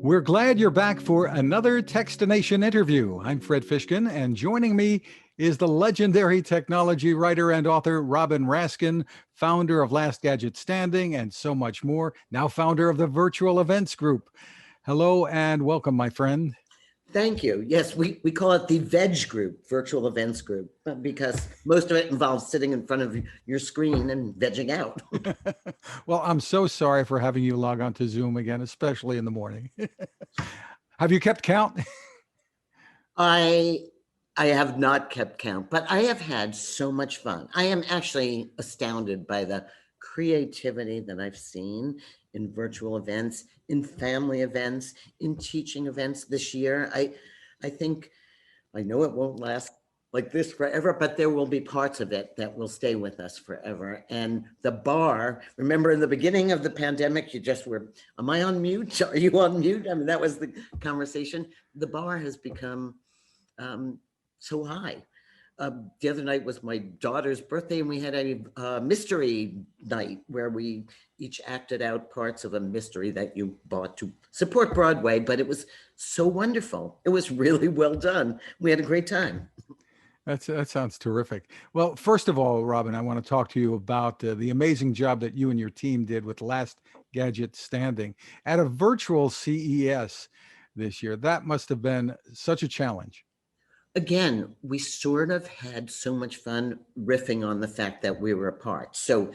We're glad you're back for another Techstination interview. I'm Fred Fishkin, and joining me is the legendary technology writer and author Robin Raskin, founder of Last Gadget Standing and so much more, now founder of the Virtual Events Group. Hello and welcome, my friend. Thank you. Yes, we call it the VEG Group, Virtual Events Group, because most of it involves sitting in front of your screen and vegging out. Well, I'm so sorry for having you log on to Zoom again, especially in the morning. Have you kept count? I have not kept count, but I have had so much fun. I am actually astounded by the creativity that I've seen in virtual events, in family events, in teaching events this year. I think, I know it won't last like this forever, but there will be parts of it that will stay with us forever. And the bar, remember in the beginning of the pandemic, you just were, am I on mute? Are you on mute? I mean, that was the conversation. The bar has become so high. The other night was my daughter's birthday, and we had a mystery night where we each acted out parts of a mystery that you bought to support Broadway, but it was so wonderful. It was really well done. We had a great time. That sounds terrific. Well, first of all, Robin, I want to talk to you about the amazing job that you and your team did with Last Gadget Standing at a virtual CES this year. That must have been such a challenge. Again, we sort of had so much fun riffing on the fact that we were apart. So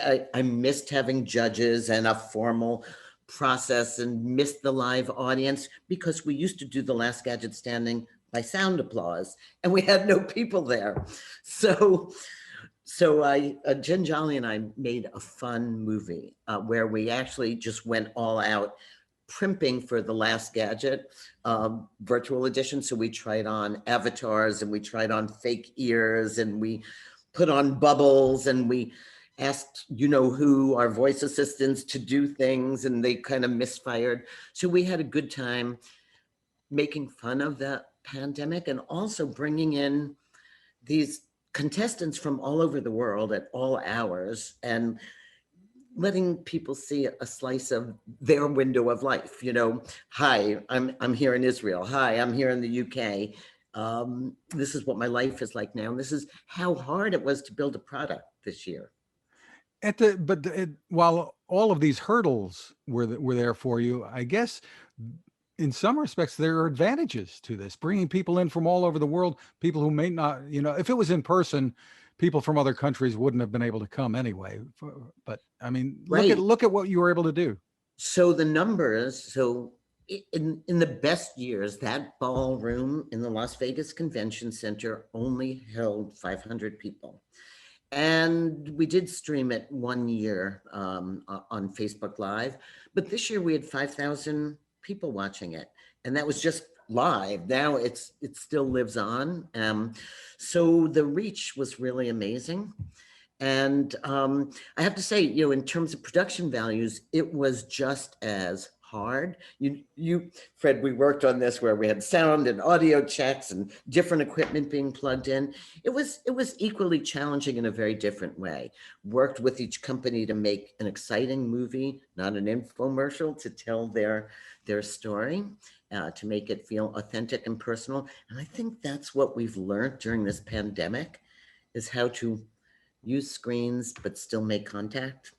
I missed having judges and a formal process and missed the live audience because we used to do the Last Gadget Standing by sound applause and we had no people there. So Jen Jolly and I made a fun movie where we actually just went all out primping for the Last Gadget virtual edition. So we tried on avatars and we tried on fake ears and we put on bubbles and we asked, who, our voice assistants to do things, and they kind of misfired. So we had a good time making fun of the pandemic and also bringing in these contestants from all over the world at all hours and letting people see a slice of their window of life. Hi, I'm here in Israel. Hi, I'm here in the UK. This is what my life is like now. And this is how hard it was to build a product this year. While all of these hurdles were there for you, I guess in some respects there are advantages to this, bringing people in from all over the world, people who may not, if it was in person, people from other countries wouldn't have been able to come anyway. But I mean, right. look at what you were able to do. So the numbers, in the best years, that ballroom in the Las Vegas Convention Center only held 500 people. And we did stream it one year on Facebook Live, but this year we had 5,000 people watching it. And that was just live. Now it still lives on. So the reach was really amazing. And I have to say, in terms of production values, it was just as hard. You, Fred, we worked on this where we had sound and audio checks and different equipment being plugged in. It was equally challenging in a very different way. Worked with each company to make an exciting movie, not an infomercial, to tell their story, to make it feel authentic and personal. And I think that's what we've learned during this pandemic, is how to use screens but still make contact.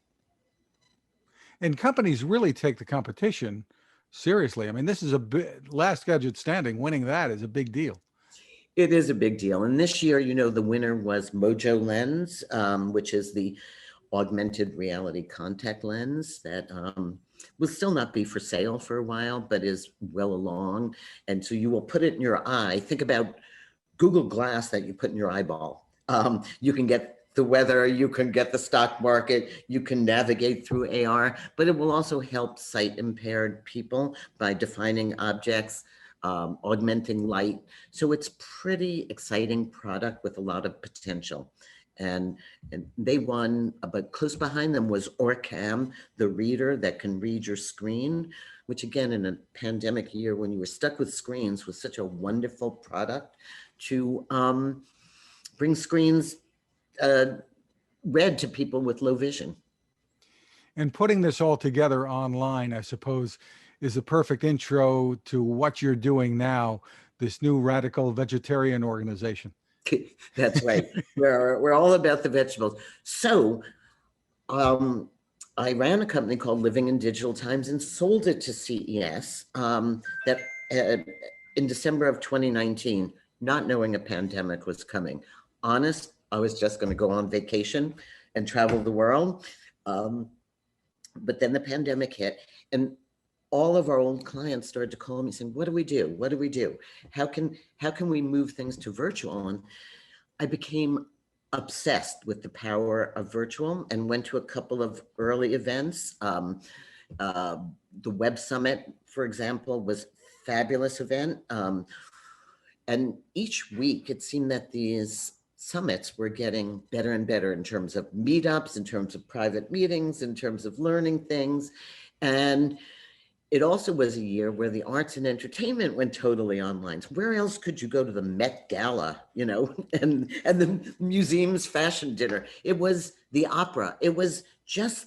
And companies really take the competition seriously. I mean, this is Last Gadget Standing. Winning that is a big deal. It is a big deal. And this year, the winner was Mojo Lens, which is the augmented reality contact lens that will still not be for sale for a while, but is well along. And so you will put it in your eye. Think about Google Glass that you put in your eyeball. You can get the weather, you can get the stock market, you can navigate through AR, but it will also help sight impaired people by defining objects, augmenting light. So it's pretty exciting product with a lot of potential. And they won, but close behind them was Orcam, the reader that can read your screen, which again, in a pandemic year when you were stuck with screens, was such a wonderful product to bring screens read to people with low vision. And putting this all together online, I suppose, is a perfect intro to what you're doing now, this new radical vegetarian organization. That's right. We're all about the vegetables. So I ran a company called Living in Digital Times and sold it to CES that in December of 2019, not knowing a pandemic was coming. Honest, I was just going to go on vacation and travel the world. But then the pandemic hit, and all of our old clients started to call me saying, what do we do? What do we do? How can we move things to virtual? And I became obsessed with the power of virtual and went to a couple of early events. The Web Summit, for example, was a fabulous event. And each week it seemed that these summits were getting better and better in terms of meetups, in terms of private meetings, in terms of learning things. And it also was a year where the arts and entertainment went totally online. So where else could you go to the Met Gala, you know, and the museum's fashion dinner? It was the opera. It was just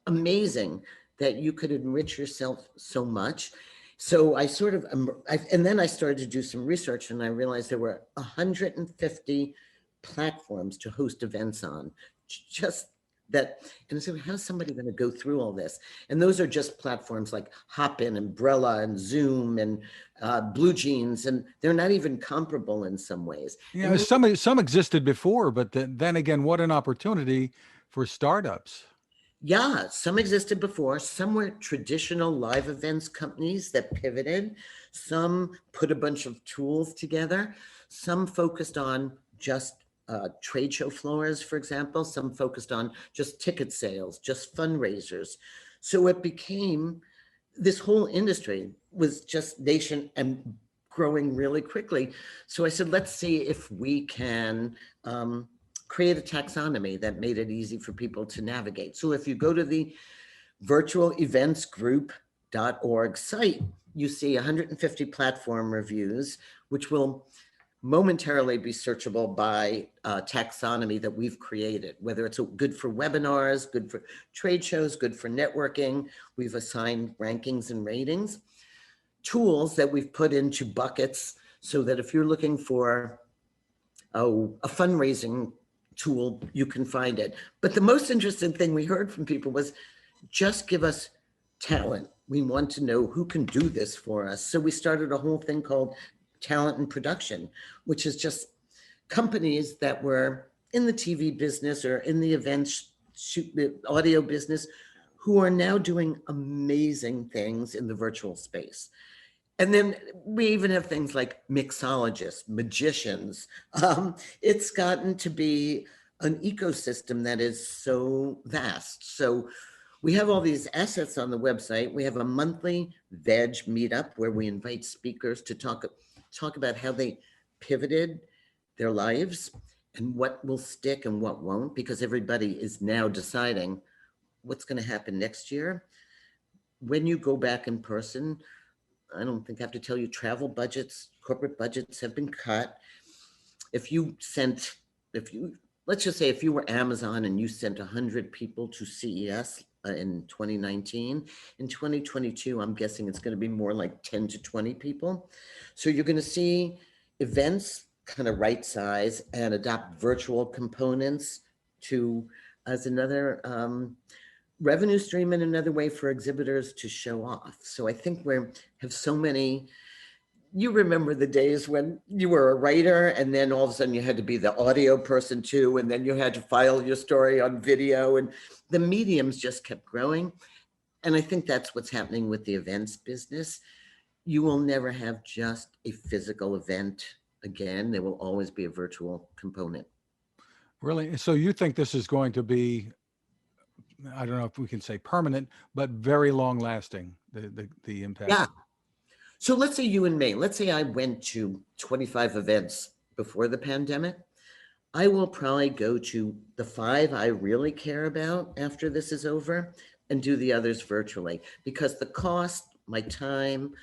amazing that you could enrich yourself so much. So I sort of, and then I started to do some research, and I realized there were 150 platforms to host events on. Just that, and so how's somebody going to go through all this? And those are just platforms like Hopin, Umbrella, and Zoom, and Blue Jeans, and they're not even comparable in some ways. Yeah, some existed before, but then again, what an opportunity for startups. Yeah, some existed before. Some were traditional live events companies that pivoted. Some put a bunch of tools together. Some focused on just trade show floors, for example. Some focused on just ticket sales, just fundraisers. So it became, this whole industry was just nation and growing really quickly. So I said, let's see if we can create a taxonomy that made it easy for people to navigate. So if you go to the virtualeventsgroup.org site, you see 150 platform reviews, which will momentarily be searchable by taxonomy that we've created, whether it's good for webinars, good for trade shows, good for networking. We've assigned rankings and ratings, tools that we've put into buckets so that if you're looking for a fundraising tool, you can find it. But the most interesting thing we heard from people was, just give us talent. We want to know who can do this for us. So we started a whole thing called Talent and Production, which is just companies that were in the TV business or in the events audio business who are now doing amazing things in the virtual space. And then we even have things like mixologists, magicians. It's gotten to be an ecosystem that is so vast. So we have all these assets on the website. We have a monthly VEG meetup where we invite speakers to talk about how they pivoted their lives and what will stick and what won't, because everybody is now deciding what's going to happen next year. When you go back in person, I don't think I have to tell you, travel budgets, corporate budgets have been cut. Let's just say if you were Amazon and you sent 100 people to CES in 2019, in 2022, I'm guessing it's going to be more like 10 to 20 people. So you're going to see events kind of right size and adopt virtual components as another revenue stream and another way for exhibitors to show off. So I think we have so many. You remember the days when you were a writer and then all of a sudden you had to be the audio person too, and then you had to file your story on video, and the mediums just kept growing. And I think that's what's happening with the events business. You will never have just a physical event again. There will always be a virtual component. Really? So you think this is going to be, I don't know if we can say permanent, but very long lasting, the impact? Yeah. So let's say you and me, let's say I went to 25 events before the pandemic. I will probably go to the 5 I really care about after this is over and do the others virtually, because the cost, my time,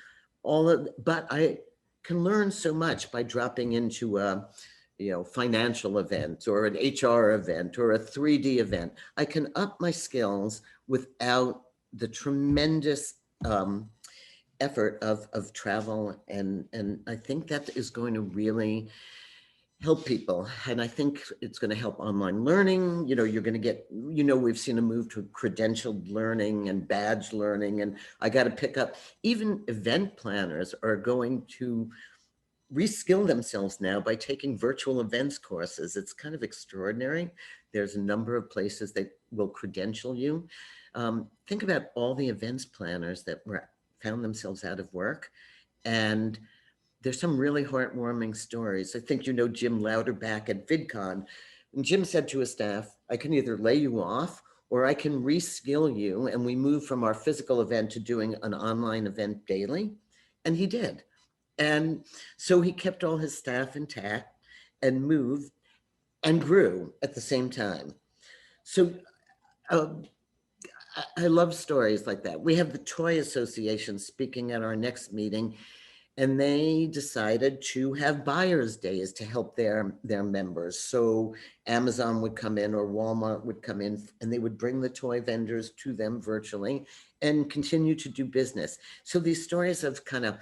but I can learn so much by dropping into a financial event or an HR event or a 3D event. I can up my skills without the tremendous effort of travel. And I think that is going to really help people. And I think it's going to help online learning. You're going to get, we've seen a move to credentialed learning and badge learning. And I got to pick up, even event planners are going to reskill themselves now by taking virtual events courses. It's kind of extraordinary. There's a number of places that will credential you. Think about all the events planners that found themselves out of work. And there's some really heartwarming stories. I think Jim Louderback at VidCon. And Jim said to his staff, I can either lay you off or I can reskill you. And we moved from our physical event to doing an online event daily. And he did. And so he kept all his staff intact and moved and grew at the same time. So I love stories like that. We have the Toy Association speaking at our next meeting, and they decided to have buyers' days to help their members. So Amazon would come in or Walmart would come in, and they would bring the toy vendors to them virtually and continue to do business. So these stories have kind of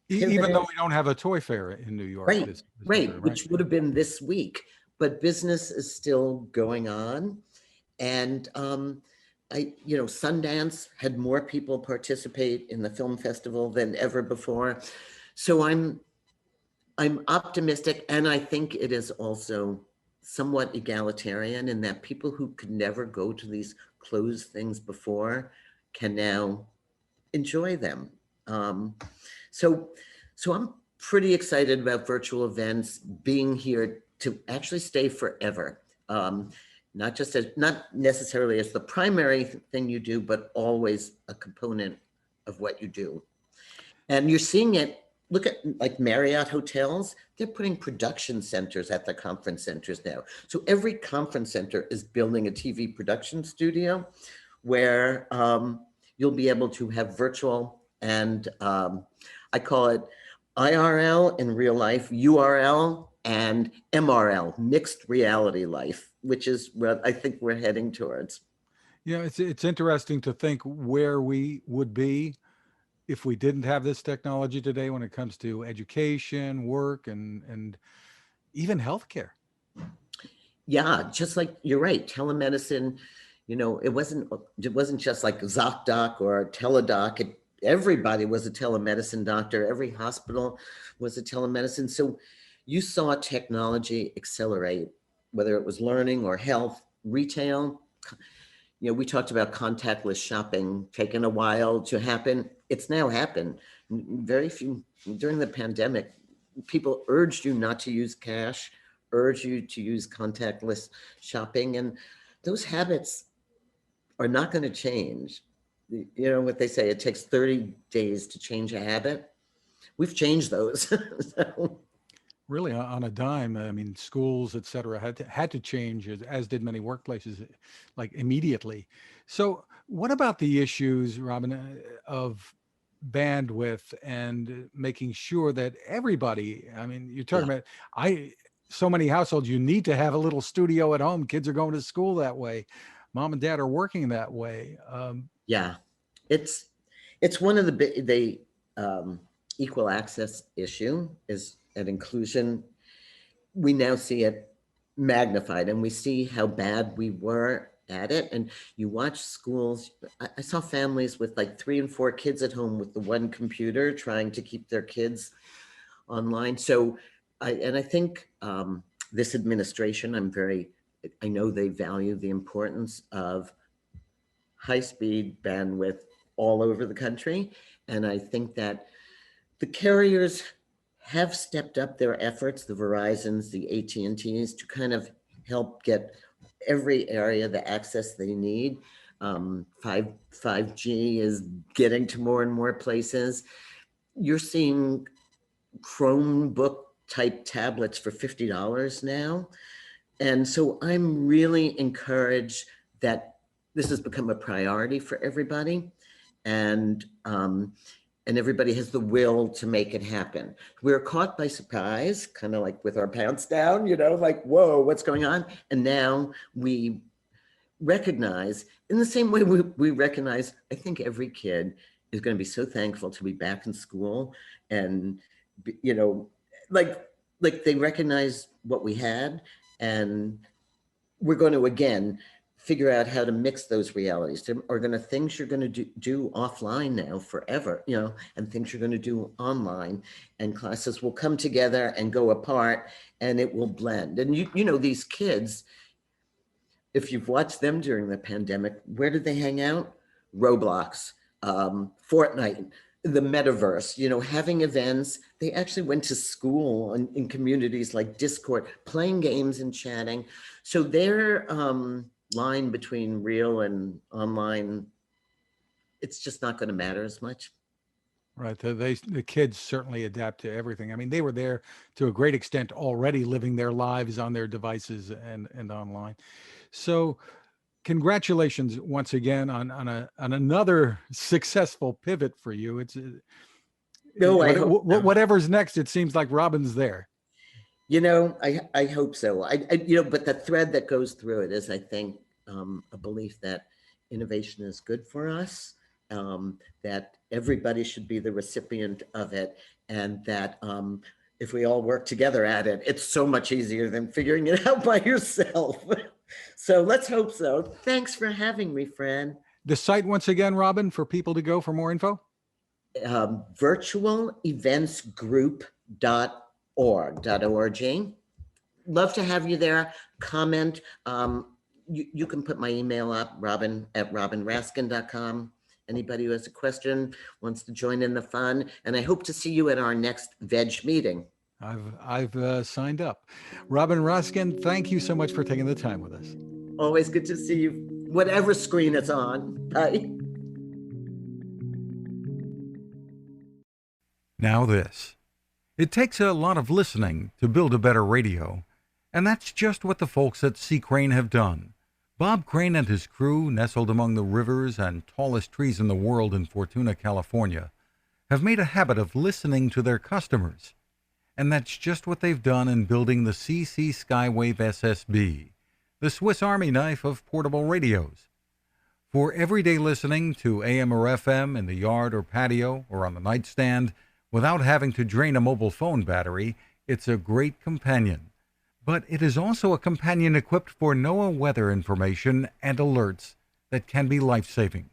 even though we don't have a toy fair in New York. Right, this right, year, which would have been this week, but business is still going on. And Sundance had more people participate in the film festival than ever before. So I'm optimistic, and I think it is also somewhat egalitarian in that people who could never go to these closed things before can now enjoy them. So I'm pretty excited about virtual events being here to actually stay forever. Not necessarily as the primary thing you do, but always a component of what you do. And you're seeing it. Look at like Marriott hotels, they're putting production centers at the conference centers now. So every conference center is building a TV production studio where you'll be able to have virtual and I call it IRL in real life, URL and MRL, mixed reality life, which is what I think we're heading towards. Yeah, it's interesting to think where we would be if we didn't have this technology today when it comes to education, work, and even healthcare. Yeah, just like you're right, telemedicine, it wasn't just like ZocDoc or Teledoc. Everybody was a telemedicine doctor. Every hospital was a telemedicine. So you saw technology accelerate, whether it was learning or health, retail. We talked about contactless shopping taking a while to happen. It's now happened. Very few, during the pandemic, people urged you not to use cash, urged you to use contactless shopping. And those habits are not going to change. What they say, it takes 30 days to change a habit. We've changed those. So. Really on a dime. I mean, schools, et cetera, had to change, as did many workplaces, like immediately. So what about the issues, Robin, of bandwidth and making sure that everybody, I mean, you're talking about, so many households, you need to have a little studio at home. Kids are going to school that way. Mom and dad are working that way. Yeah, it's one of the equal access issue is an inclusion. We now see it magnified, and we see how bad we were at it. And you watch schools. I saw families with like 3 and 4 kids at home with the one computer trying to keep their kids online. So I think this administration, I know they value the importance of high-speed bandwidth all over the country. And I think that the carriers have stepped up their efforts, the Verizons, the AT&Ts, to kind of help get every area the access they need. 5G is getting to more and more places. You're seeing Chromebook type tablets for $50 now. And so I'm really encouraged that this has become a priority for everybody. And everybody has the will to make it happen. We're caught by surprise, kind of like with our pants down, like, whoa, what's going on? And now we recognize, in the same way we recognize, I think every kid is going to be so thankful to be back in school, and you know, like they recognize what we had, and we're going to again figure out how to mix those realities. There are going to things you're going to do offline now forever, you know, and things you're going to do online, and classes will come together and go apart, and it will blend. And you know, these kids, if you've watched them during the pandemic, where did they hang out? Roblox, Fortnite, the metaverse, you know, having events. They actually went to school in communities like Discord, playing games and chatting. So their line between real and online, it's just not going to matter as much. Right. The kids certainly adapt to everything. I mean, they were there to a great extent already living their lives on their devices and online. So congratulations once again on another successful pivot for you. It's No, I hope so. whatever's next, it seems like Robin's there. You know, I hope so. You know, but the thread that goes through it is, I think, a belief that innovation is good for us, that everybody should be the recipient of it, and that if we all work together at it, it's so much easier than figuring it out by yourself. So let's hope so. Thanks for having me, Fred. The site once again, Robin, for people to go for more info? virtualeventsgroup.org. Love to have you there. Comment. You can put my email up, robin@robinraskin.com. Anybody who has a question, wants to join in the fun. And I hope to see you at our next VEG meeting. I've signed up. Robin Raskin, thank you so much for taking the time with us. Always good to see you, whatever screen it's on. Bye. Now this. It takes a lot of listening to build a better radio, and that's just what the folks at C. Crane have done. Bob Crane and his crew, nestled among the rivers and tallest trees in the world in Fortuna, California, have made a habit of listening to their customers. And that's just what they've done in building the CC Skywave SSB, the Swiss Army knife of portable radios. For everyday listening to AM or FM in the yard or patio or on the nightstand, without having to drain a mobile phone battery, it's a great companion. But it is also a companion equipped for NOAA weather information and alerts that can be life-saving.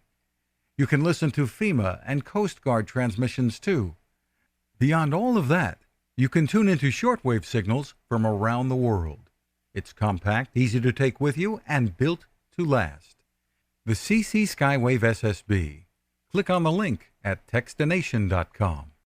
You can listen to FEMA and Coast Guard transmissions too. Beyond all of that, you can tune into shortwave signals from around the world. It's compact, easy to take with you, and built to last. The CC Skywave SSB. Click on the link at Techstination.com.